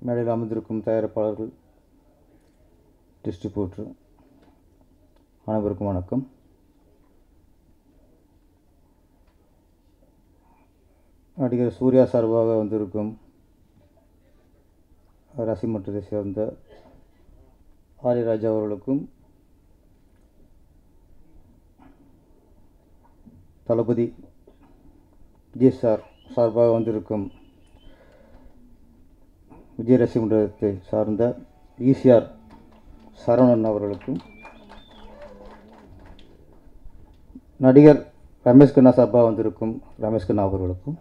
மேடையில் அமர்ந்திருக்கும் தயாரிப்பாளர்கள், டிஸ்ட்ரிபியூட்டர் அனைவருக்கும் வணக்கம். நடிகர் சூர்யா சார்பாக வந்திருக்கும் ரசிமன்றத்தை சேர்ந்த ஆரியராஜா அவர்களுக்கும், தளபதி விஜய் சார்பாக வந்திருக்கும் விஜய் ரசிமன்றத்தை சார்ந்த ஈசிஆர் சரவணன் அவர்களுக்கும், நடிகர் ரமேஷ் கண்ணா சார்பாக வந்திருக்கும் ரமேஷ் கண்ணா அவர்களுக்கும்,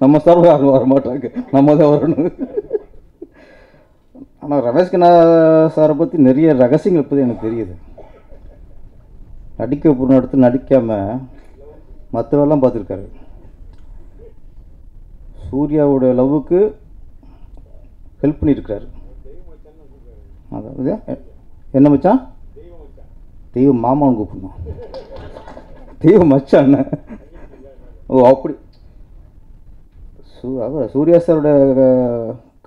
நம்ம சார்பாக யாரும் வர மாட்டாங்க, நம்ம தான் வரணும். ஆனால் ரமேஷ் கண்ணா சாரை பற்றி நிறைய ரகசியங்கள் பற்றி எனக்கு தெரியுது. நடிக்க போன இடத்துல நடிக்காமல் மற்றவெல்லாம் பார்த்துருக்காரு. சூர்யாவோட லவ்வுக்கு ஹெல்ப் பண்ணியிருக்கிறாரு. அதாவது என்ன மச்சான், தெய்வம் மாமான்னு கூப்பிடணும், தெய்வம் மச்சான். ஓ அப்படி. சூர்யா சாரோட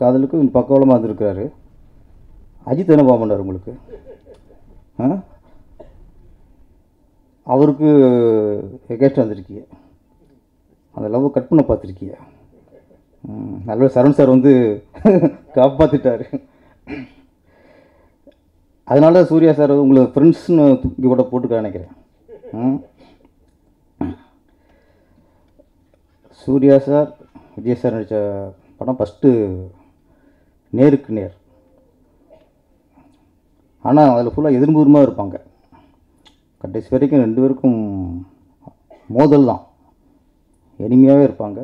காதலுக்கும் இந்த பக்கவலமாக இருந்திருக்கிறாரு. அஜித் என்ன பண்ணார் உங்களுக்கு? அவருக்கு எகேஸ்ட் வந்திருக்கீங்க, அந்த லவ் கட் பண்ண பார்த்துருக்கீங்க. நல்ல சரண் சார் வந்து காப்பாற்றிட்டார். அதனால சூர்யா சார் உங்களை ஃப்ரெண்ட்ஸ்னு தூக்கி கூட போட்டுக்க நினைக்கிறேன். சூர்யா சார் விஜய் சார் நடித்த படம் ஃபஸ்ட்டு நேருக்கு நேர். ஆனால் அதில் ஃபுல்லாக எதிர்முகமாக இருப்பாங்க. கடைசி வரைக்கும் ரெண்டு பேருக்கும் மோதல் தான், எளிமையாகவே இருப்பாங்க.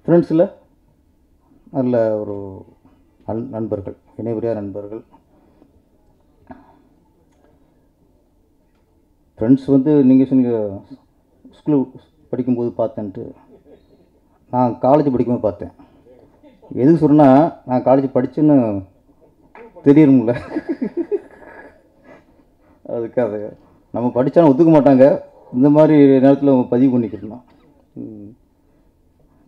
ஃப்ரெண்ட்ஸில் நல்ல ஒரு நண்பர்கள், இணைபிரியா நண்பர்கள். ஃப்ரெண்ட்ஸ் வந்து நீங்கள் சொன்னீங்க ஸ்கூல் படிக்கும்போது பார்த்தேன்ட்டு. நான் காலேஜ் படிக்கும்போது பார்த்தேன். எதுக்கு சொன்னால், நான் காலேஜ் படித்தேன்னு தெரியணும்ல, அதுக்காக நம்ம படித்தாலும் ஒத்துக்க மாட்டாங்க. இந்த மாதிரி நேரத்தில் பதிவு பண்ணிக்கிட்டோம்.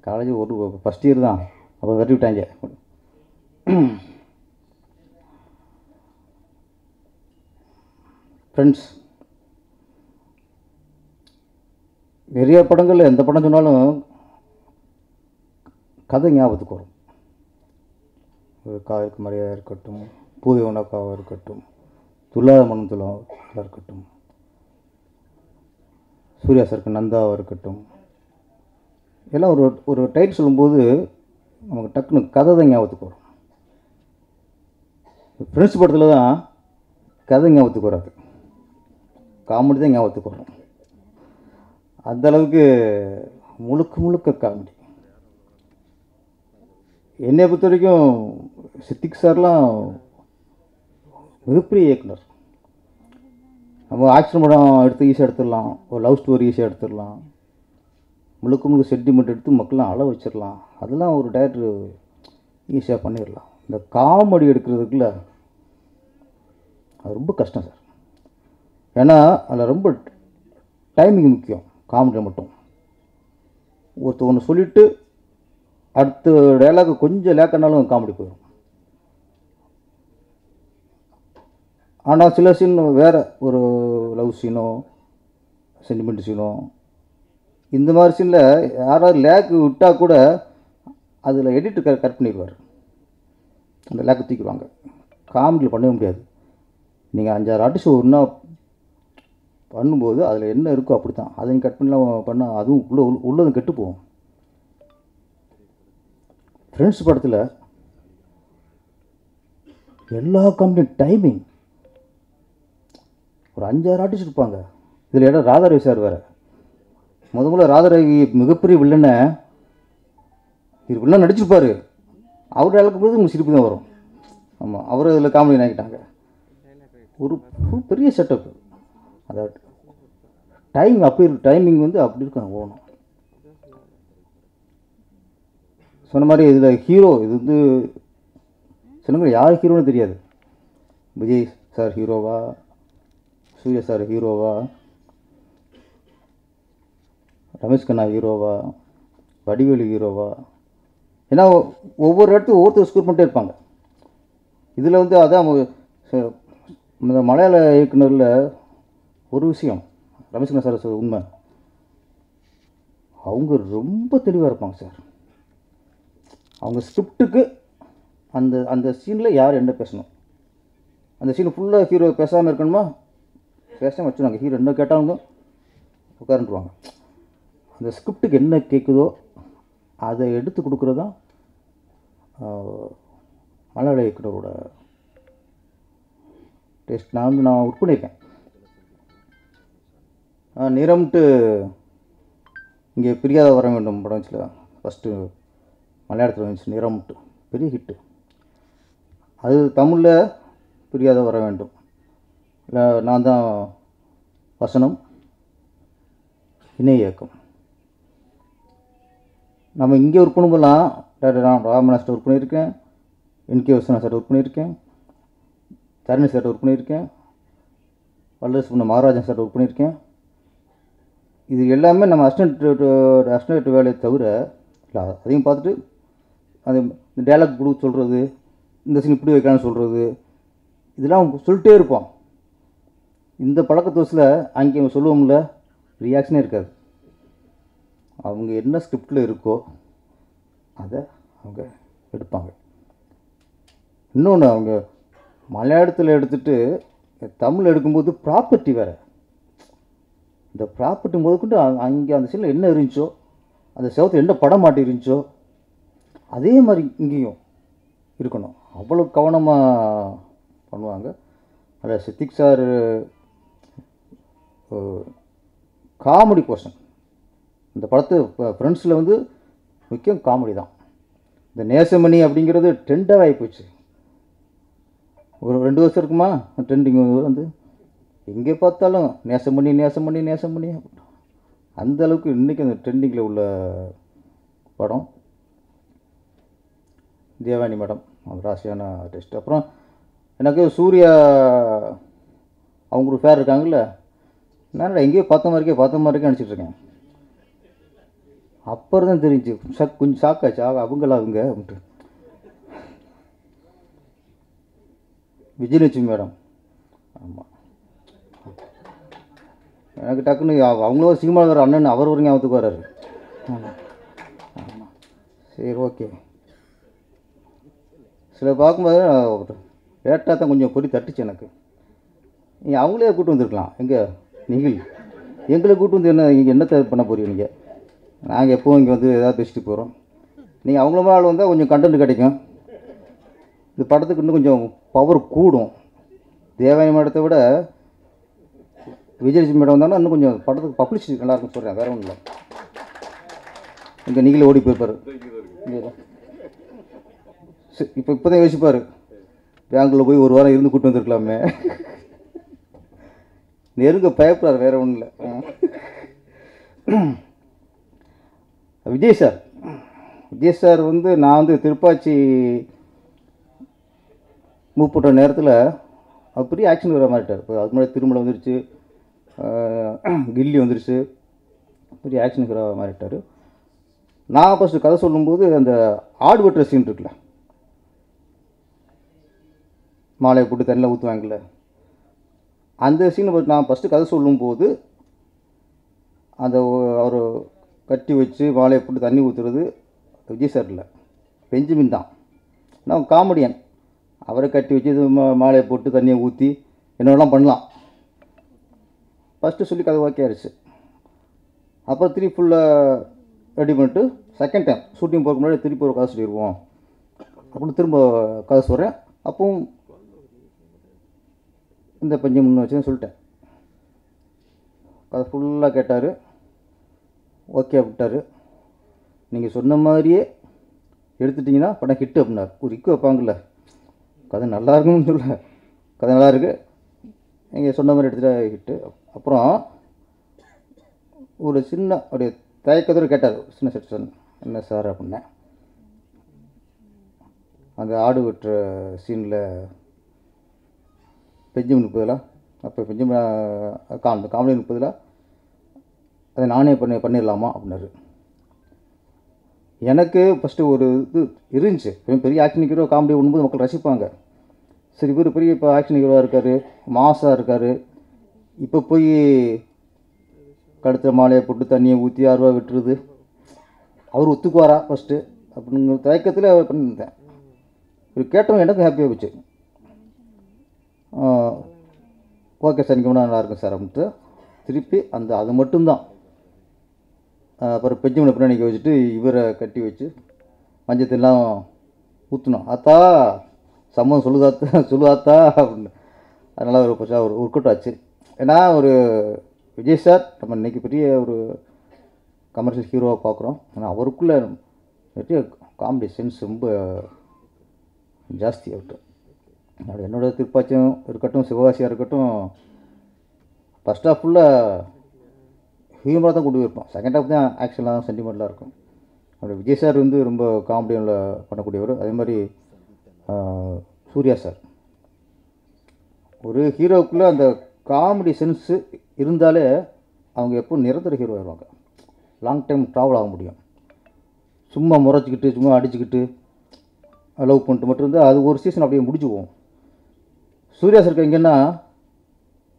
காலேஜ் ஒரு ஃபஸ்ட் இயர் தான், அப்போ வெட்டி விட்டாங்க. ஃப்ரெண்ட்ஸ் நிறைய படங்கள், எந்த படம் சொன்னாலும் கதை ஞாபகத்துக்கு வரும். ஒரு காவிற்கு மரியாதை இருக்கட்டும், பூவை உனக்காக இருக்கட்டும், துல்லாத மனம் துல்லாக இருக்கட்டும், சூர்யா சாருக்கு நந்தாவாக இருக்கட்டும், எல்லாம் ஒரு டைட்டில் சொல்லும்போது நமக்கு டக்குன்னு கதை தான் ஞாபகத்துக்கு வரும். ஃப்ரெண்ட்ஸ் படத்தில் தான் கதை ஞாபகத்துக்கு வராது, காமெடி தான் ஞாபகத்துக்கு வரும். அந்தளவுக்கு முழுக்க முழுக்க காமெடி. என்னை பொறுத்த வரைக்கும் சித்திக் சார்லாம் மிகப்பெரிய இயக்குனர். நம்ம ஆக்ஷன் படம் எடுத்து ஈஸியாக எடுத்துடலாம், ஒரு லவ் ஸ்டோரி ஈஸியாக எடுத்துடலாம், முழுக்க முழுக்க சென்டிமெண்ட் எடுத்து மக்கள்லாம் அழ வச்சிடலாம். அதெல்லாம் ஒரு டைரக்டர் ஈஸியாக பண்ணிடலாம். இந்த காமெடி எடுக்கிறதுக்குள்ள அது ரொம்ப கஷ்டம் சார். ஏன்னா அதில் ரொம்ப டைமிங் முக்கியம். காமெடி மட்டும் ஒன்று சொல்லிவிட்டு அடுத்த டைலாக் கொஞ்சம் லேக்கனாலும் காமெடி போயிடும். ஆனால் சில சீன் வேறு, ஒரு லவ் சீனோ சென்டிமெண்ட் சீனோ, இந்த மாதிரி சீனில் யாராவது லேக்கு விட்டால் கூட அதில் எடிட்டு கட் பண்ணிடுவார், அந்த லேக்கு தூக்கிடுவாங்க. காமெடியில் பண்ணவே முடியாது. நீங்கள் 5-6 ஆர்டிஸ்ட் ஒன்றா பண்ணும்போது அதில் என்ன இருக்கோ அப்படி தான், அதை நீங்கள் கட் பண்ணலாம் பண்ணால் அதுவும் உள்ளதும் கெட்டு போகும். ஃப்ரெண்ட்ஸ் படத்தில் எல்லா காமெடியும் டைமிங். ஒரு 5-6 ஆர்டிஸ்ட் இருப்பாங்க. இதில் இடம் ராதாரவி சார் வேறு. முதல்ல ராதாரவி மிகப்பெரிய வில்லனை வில்லன் நடிச்சிருப்பார். அவர் அளவுக்கு போது உங்களுக்கு சிரிப்பு தான் வரும். ஆமாம், அவர் இதில் காமெடி ஆகிட்டாங்க. ஒரு பெரிய செட்டப். அதாவது டைமிங் வந்து அப்படி இருக்காங்க ஓணும். சொன்ன மாதிரி இதில் ஹீரோ, இது வந்து சொன்ன யார் ஹீரோன்னு தெரியாது. விஜய் சார் ஹீரோவா, சூர்யா சார் ஹீரோவா, ரமேஷ் கண்ணா ஹீரோவா, வடிவேலு ஹீரோவா, ஏன்னா ஒவ்வொரு இடத்துக்கும் ஒவ்வொருத்தர் ஸ்கோர் பண்ணிட்டே இருப்பாங்க. இதில் வந்து அதான் இந்த மலையாள இயக்குனரில் ஒரு விஷயம் ரமேஷ்குமார் சார் உண்மை, அவங்க ரொம்ப தெளிவாக இருப்பாங்க சார். அவங்க ஸ்கிரிப்டுக்கு அந்த அந்த சீனில் யார் என்ன பேசணும், அந்த சீன் ஃபுல்லாக ஹீரோ பேசாமல் இருக்கணுமா, பேசாமல் வச்சுருவாங்க. ஹீரோ என்ன கேட்டாலும் உட்காந்துருவாங்க. அந்த ஸ்கிரிப்டுக்கு என்ன கேட்குதோ அதை எடுத்து கொடுக்குறது தான் மலையாள இயக்குனரோட டேஸ்ட். நான் ஒர்க் பண்ணியிருக்கேன். நிறம்ட்டு இங்கே பிரியாத வர வேண்டும் படம் வச்சுல ஃபஸ்ட்டு மலையாளத்தில் வந்துச்சு. நிறம்ட்டு பெரிய ஹிட்டு. அது தமிழில் பிரியாத வர வேண்டும். இல்லை நான் தான் வசனம், இணை இயக்கம். நம்ம இங்கே ஒர்க் பண்ணும்போதெல்லாம் நான் ராமநாஸ்டர் ஒர்க் பண்ணியிருக்கேன், என்கே வசனா சார் ஒர்க் பண்ணியிருக்கேன், தரணி சார் ஒர்க் பண்ணியிருக்கேன், வல்லரசு பண்ண மகாராஜன் சார் ஒர்க் பண்ணியிருக்கேன். இது எல்லாமே நம்ம அசிஸ்டன்ட் வேலையை தவிர இல்லை, அதையும் பார்த்துட்டு அது இந்த டைலாக் கொடுக்க சொல்கிறது, இந்த சீன் இப்படி வைக்கலான்னு சொல்கிறது, இதெல்லாம் சொல்லிட்டே இருப்போம். இந்த பழக்கத்தோசில் அங்கே சொல்லுவோம்ல, ரியாக்ஷனே இருக்காது. அவங்க என்ன ஸ்கிரிப்டில் இருக்கோ அதை அவங்க எடுப்பாங்க. இன்னொன்று, அவங்க மலையாளத்தில் எடுத்துகிட்டு தமிழ் எடுக்கும்போது ப்ராப்பர்ட்டி வேறு. இந்த ப்ராப்பர்ட்டி முதற்கொண்டு அங்கே அந்த சீனில் என்ன இருந்துச்சோ, அந்த செவத்தில் என்ன படம் மாட்டி இருந்துச்சோ அதே மாதிரி இங்கேயும் இருக்கணும். அவ்வளோ கவனமாக பண்ணுவாங்க. அதில் சித்திக் சார் காமெடி போர்ஷன் இந்த படத்து ஃப்ரெண்ட்ஸில் வந்து முக்கியம் காமெடி தான். இந்த நேசமணி அப்படிங்கிறது ட்ரெண்டாக ஆகி போச்சு. ஒரு 2 வருஷம் இருக்குமா ட்ரெண்டிங் வந்து எங்கே பார்த்தாலும் நேசமணி நேசமணி நேசமணி. அந்த அளவுக்கு இன்றைக்கி அந்த ட்ரெண்டிங்கில் உள்ள படம் தேவானி மேடம், அது ராசியான ஆர்டிஸ்ட். அப்புறம் எனக்கு சூர்யா அவங்க ஒரு ஃபேர் இருக்காங்கல்ல, நான் எங்கேயோ பார்த்த மாதிரிக்கே நினச்சிட்ருக்கேன். அப்புறம் தான் தெரிஞ்சு கொஞ்சம் ஷாக்காச்சு, அவங்களா அவங்க அப்படின்ட்டு. விஜயலட்சுமி மேடம், ஆமாம், எனக்கு டக்குன்னு அவங்களும் சினிமாவில் வர அண்ணன் அவர் வரைக்கும் அவத்துக்கு வர்றாரு. ஆமாம் ஆமாம், சரி ஓகே. சில பார்க்கும்போது லேட்டாக தான் கொஞ்சம் பொறி தட்டுச்சு எனக்கு. நீங்கள் அவங்களே கூப்பிட்டு வந்துருக்கலாம். நீங்கள் எங்களை கூப்பிட்டு வந்து நீங்கள் என்னத்தை பண்ண போகிறீங்க? நீங்கள் நாங்கள் எப்போவும் இங்கே வந்து எதாவது பேசிட்டு போகிறோம். நீங்கள் அவங்கள மாதிரி ஆள் வந்தால் கொஞ்சம் கண்டென்ட் கிடைக்கும். இந்த படத்துக்கு இன்னும் கொஞ்சம் பவர் கூடும். தேவானி மேடத்தை விட விஜயலட்சுமி மேடம் வந்தாங்கன்னா இன்னும் கொஞ்சம் படத்துக்கு பப்ளிசிட்டி நல்லாயிருக்குன்னு சொல்கிறேன், வேறு ஒன்றும் இல்லை. இங்கே நீங்களே ஓடி போயிருப்பார். இப்போ தான் யோசிப்பார், பேங்கில் போய் ஒரு வாரம் இருந்து கூப்பிட்டு வந்துருக்கலாமே. நெருங்க பயப்படுறாரு, வேறு ஒன்றும் இல்லை. விஜய் சார் வந்து நான் வந்து திருப்பாச்சி மூப்பட்ட நேரத்தில் அவர் பெரிய ஆக்ஷன் வர மாறிட்டார். இப்போ அதுக்கு முன்னாடி திருமலை வந்துருச்சு, கில்லி வந்துருச்சு, பெரிய ஆக்ஷன் வர மாறிட்டார். நான் ஃபஸ்ட்டு கதை சொல்லும்போது அந்த ஆடு வெட்டுற சீன் இருக்குல்ல, மாலையை போட்டு தண்ணியில் ஊற்றுவாங்கல்ல, அந்த சீனை நான் ஃபஸ்ட்டு கதை சொல்லும்போது அந்த அவர் கட்டி வச்சு மாலையை போட்டு தண்ணி ஊற்றுறது விஜய் சார் இல்லை, பெஞ்சமின் தான். நான் காமெடியன், அவரை கட்டி வச்சு இது மாலையை போட்டு தண்ணியை ஊற்றி என்னெல்லாம் பண்ணலாம். ஃபஸ்ட்டு சொல்லி கதை ஓகே ஆயிடுச்சு. அப்புறம் திருப்பி ஃபுல்லாக ரெடி பண்ணிட்டு செகண்ட் டைம் ஷூட்டிங் போகிறதுக்கு முன்னாடி திருப்பி ஒரு கதை சொல்லிடுவோம் அப்படின்னு திரும்ப கதை சொல்கிறேன். அப்பவும் இந்த பஞ்சம் முன்ன வச்சுன்னு சொல்லிட்டேன். கதை ஃபுல்லாக கேட்டார், ஓகே அப்படின்ட்டார். நீங்கள் சொன்ன மாதிரியே எடுத்துட்டிங்கன்னா படம் ஹிட்டு அப்படின்னார். ஒரு இக்கு வைப்பாங்கள்ல, கதை நல்லா இருக்குன்னு சொல்ல, கதை நல்லா இருக்குது, நீங்கள் சொன்ன மாதிரி எடுத்துகிட்டா ஹிட்டு. அப்புறம் ஒரு சின்ன அப்படியே தயக்கத்தோடு கேட்டார், சின்ன செக்ஷன் என்ன சார் அப்படின்னேன். அந்த ஆடு வெட்டுற சீனில் பெஞ்சமின் 30 அப்போ பெஞ்சமின் காமெடி 30 அதை நானே பண்ணிடலாமா அப்படின்னாரு. எனக்கு ஃபஸ்ட்டு ஒரு இது இருந்துச்சு, பெரிய ஆக்ஷன் ஹீரோ காமெடி பண்ணும்போது மக்கள் ரசிப்பாங்க. சரி இவர் பெரிய இப்போ ஆக்ஷன் ஹீரோவாக இருக்கார், மாஸாக இருக்கார், இப்போ போய் கழுத்தில் மாலையை போட்டு தண்ணியை ஊற்றி 6 ரூபா விட்டுருது, அவர் ஒத்துக்குவாரா ஃபஸ்ட்டு அப்படிங்கிற தயக்கத்தில் பண்ணியிருந்தேன். இது கேட்டவங்க எனக்கும் ஹாப்பியாக போச்சு. ஓகே சார், நீங்கள் நல்லாயிருக்கும் சார் அப்படின்ட்டு திருப்பி அது மட்டும்தான். அப்புறம் பெஞ்சமினை பின்னாடி நிற்க வச்சுட்டு இவரை கட்டி வச்சு மஞ்சத்தெல்லாம் ஊற்றணும். ஆத்தா சம்மதம் சொல்லுதாத்தா அப்படின்னு. அதனால் ஒரு ஒர்க் அவுட் ஆச்சு. ஏன்னா ஒரு விஜய் சார் நம்ம இன்றைக்கி பெரிய ஒரு கமர்ஷியல் ஹீரோவாக பார்க்குறோம். ஆனால் அவருக்குள்ளே நிறைய காமெடி சென்ஸ் ரொம்ப ஜாஸ்தி ஆகிட்டு. அது என்னோடய திருப்பாச்சியம் இருக்கட்டும், சிவகாசியாக இருக்கட்டும், ஃபஸ்ட் ஹாஃப் ஃபுல்லாக ஹியூமராக தான் கொண்டு போயிருப்போம். செகண்ட் ஹாஃப் தான் ஆக்ஷன்லாம் சென்டிமெண்ட்லாம் இருக்கும். அப்புறம் விஜய் சார் வந்து ரொம்ப காமெடியில் பண்ணக்கூடியவர். அதே மாதிரி சூர்யா சார், ஒரு ஹீரோவுக்குள்ளே அந்த காமெடி சென்ஸு இருந்தாலே அவங்க எப்போ நிரந்தர ஹீரோ ஆயிடுவாங்க, லாங் டைம் ட்ராவல் ஆக முடியும். சும்மா முறைச்சிக்கிட்டு சும்மா அடிச்சுக்கிட்டு லவ் பண்ணிட்டு மட்டும் இருந்தால் அது ஒரு சீசன் அப்படியே முடிஞ்சு போகும். சூர்யா சார் எங்கன்னா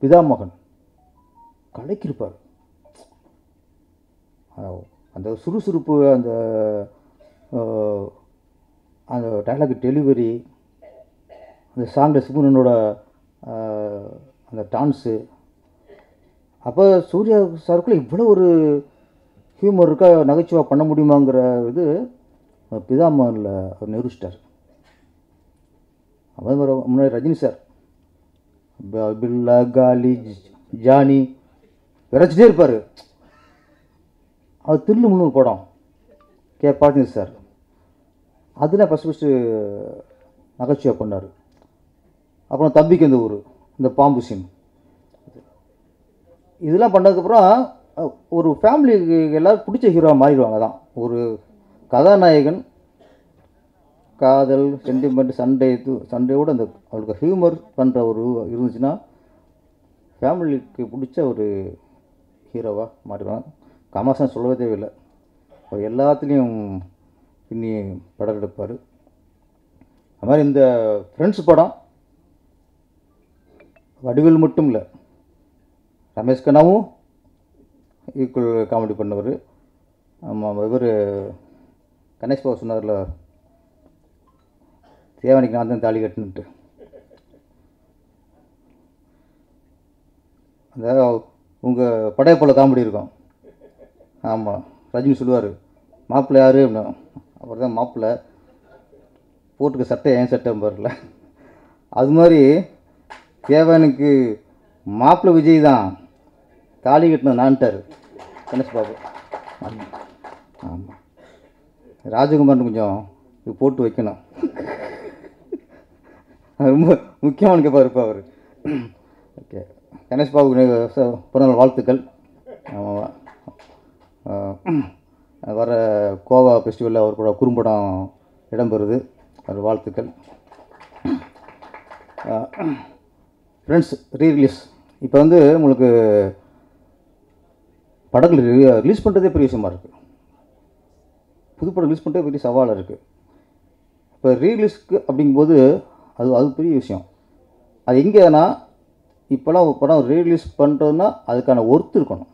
பிதாமகன் கலைக்கிருப்பார். அந்த சுறுசுறுப்பு, அந்த அந்த டைலாக் டெலிவரி, அந்த சாங்கில் சிவனனோட அந்த டான்ஸு, அப்போ சூர்யா சாருக்குள்ளே இவ்வளோ ஒரு ஹியூமர் இருக்கா, நகைச்சுவாக பண்ண முடியுமாங்கிற இது பிதாமகனில் அவர் நிரூபிச்சிட்டார். அதே மாதிரி முன்னாடி ரஜினி சார் பில்லா காலி ஜானி விரைச்சிட்டே இருப்பார். அது தில்லு முன்னு படம் பாத்தீங்க சார், அதில் ஃபஸ்ட்டு நகைச்சுவாக பண்ணார். அப்புறம் தம்பிக்கு இந்த ஊர், இந்த பாம்பு சீன், இதெல்லாம் பண்ணதுக்கப்புறம் ஒரு ஃபேமிலிக்கு எல்லோரும் பிடிச்ச ஹீரோவாக மாறிடுவாங்க. தான் ஒரு கதாநாயகன் காதல் சென்டிமெண்ட் சண்டையோடு அந்த அவளுக்கு ஹியூமர் பண்ணுற ஒரு இருந்துச்சுன்னா ஃபேமிலிக்கு பிடிச்ச ஒரு ஹீரோவாக மாறிடுவாங்க. கமல்ஹாசன் சொல்லவே தேவையில்லை, அவர் எல்லாத்துலேயும் பின்னி படம் எடுப்பார். அது மாதிரி இந்த ஃப்ரெண்ட்ஸ் படம் வடிவேல் மட்டும் இல்லை, ரமேஷ் கண்ணாவும் ஈக்குவல் காமெடி பண்ணவர். ஆமாம், இவர் கணேஷ் பாபு சொன்னார்ல, தேவனிக்கு நான் தான் தாலி கட்டுன்ட்டு, அந்த உங்கள் படையப்போல காமெடி இருக்கும். ஆமாம், ரஜினி சொல்லுவார் மாப்பிள்ளை யார் அப்படின்னா, அவர் தான் மாப்பிள்ளை, போட்டுக்க சட்டை ஏன் சட்டை பாருல. அது மாதிரி தேவனுக்கு மாப்பிள்ளை விஜய் தான், தாலி கட்டின நான்ட்டார் கணேஷ் பாபு. ஆமாம், ராஜகுமார்னு கொஞ்சம் இது போட்டு வைக்கணும், ரொம்ப முக்கியமான கேட்பார் இருப்பா அவர். ஓகே, கணேஷ் பாபுக்கு பிறந்தநாள் வாழ்த்துக்கள். வர கோவா ஃபெஸ்டிவலில் அவர் கூட குறும்படம் இடம்பெறுது, அது வாழ்த்துக்கள். ஃப்ரெண்ட்ஸ் ரீரிலீஸ், இப்போ வந்து உங்களுக்கு படங்கள் ரிலீஸ் பண்ணுறதே பெரிய விஷயமா இருக்குது. புதுப்படம் ரிலீஸ் பண்ணுறதே பெரிய சவாலாக இருக்குது. இப்போ ரீரிலீஸ்க்கு அப்படிங்கும்போது அது பெரிய விஷயம். அது எங்கேனா இப்போலாம் ஒரு படம் ரீரிலீஸ் பண்ணுறதுன்னா அதுக்கான ஒர்த்து இருக்கணும்.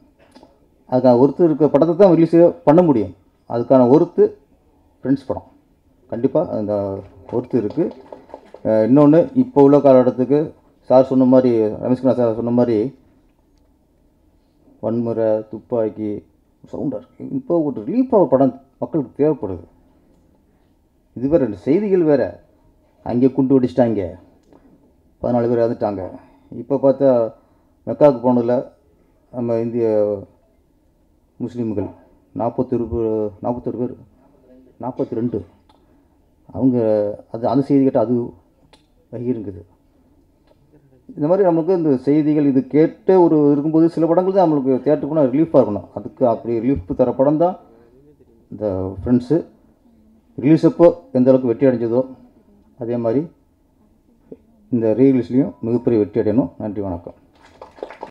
அதுக்கான ஒர்த்து இருக்க படத்தை தான் ரிலீஸ் பண்ண முடியும். அதுக்கான ஒர்த்து ஃப்ரெண்ட்ஸ் படம் கண்டிப்பாக அந்த ஒர்த்து இருக்குது. இன்னொன்று, இப்போ உள்ள காலகட்டத்துக்கு சார் சொன்ன மாதிரி, ரமேஷ்குமார் சார் சொன்ன மாதிரி வன்முறை, துப்பாக்கி சவுண்டாக இருக்குது. இப்போ ஒரு ரிலீஃபாக ஒரு படம் மக்களுக்கு தேவைப்படுது. இது வேறு, ரெண்டு செய்திகள் வேறு, அங்கே குண்டு வெடிச்சிட்டாங்க, 14 பேர் இறந்துட்டாங்க. இப்போ பார்த்தா மெக்காவுக்கு போனதில் நம்ம இந்திய முஸ்லீம்கள் 41 பேர் 42 அவங்க அந்த செய்தி கேட்டால் அது வகிருங்குது. இந்த மாதிரி நமக்கு இந்த செய்திகள் இது கேட்டு ஒரு இருக்கும்போது சில படங்கள் தான் நம்மளுக்கு தேட்டருக்கு போனால் ரிலீஃபாக இருக்கணும். அதுக்கு அப்படி ரிலீஃப் தர படம் தான் இந்த ஃப்ரெண்ட்ஸு. ரிலீஸ் அப்போ எந்த அளவுக்கு வெற்றி அடைஞ்சதோ அதே மாதிரி இந்த ரீரிலீஸ்லேயும் மிகப்பெரிய வெற்றி அடையணும். நன்றி, வணக்கம்.